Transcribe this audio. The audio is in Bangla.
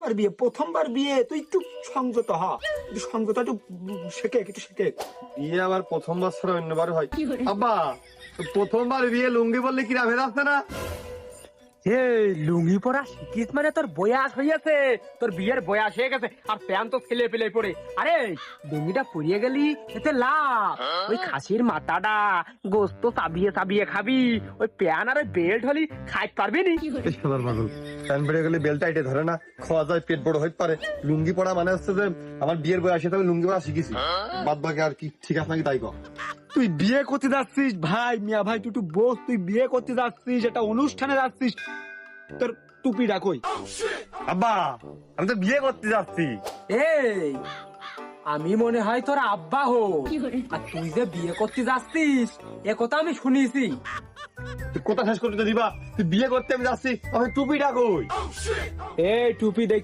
আর বিয়ে, প্রথমবার বিয়ে, তুই একটু সংযত হ, একটু সংযত, একটু শেখে, একটু শেখে। বিয়ে আবার প্রথমবার ছাড়া অন্যবার হয়? আব্বা, প্রথমবার বিয়ে লুঙ্গি বললে কি রাভে আসতে না? লুঙ্গি পরা শিখিস মানে তোর বয়স হইয়াছে, তোর বিয়ের বয়স হয়ে গেছে, আর প্যান্ট তো ফেলে ফেলে পড়ে। আরে লুঙ্গিটা পরিয়ে গেলি এতে লাভ, ওই খাসির মাথাটা গোস্ত চাবিয়ে চাবিয়ে খাবি, ওই প্যান আর ওই বেল্ট হলি খাইতে পারবি নি। এবার পাগল, প্যান বেড়ে গেলে বেল টাইটে ধরে না, খাওয়া যায়, পেট বড় হইতে পারে। লুঙ্গি পড়া মানে হচ্ছে যে আমার বিয়ের বয়সে তো আমি লুঙ্গি পড়া শিখেছি, বাদ বাকি আর কি ঠিক আছে নাকি তাই কর। তুই বিয়ে করতে যাচ্ছিস ভাই, মিয়া ভাই, তুই একটু বস, তুই বিয়ে করতে যাচ্ছিস, একটা অনুষ্ঠানে যাচ্ছিস, তোর টুপিটা কই? আব্বা, আমি তো বিয়ে করতে যাচ্ছি। এই আমি মনে হয় তোর আব্বা হো, আর তুই যে বিয়ে করতে যাচ্ছিস এ কথা আমি শুনেছি। তুই কোথা শেষ করতে দিবা? তুই বিয়ে করতে আমি যাচ্ছি, আমি টুপিটা কই? এই টুপি দেখ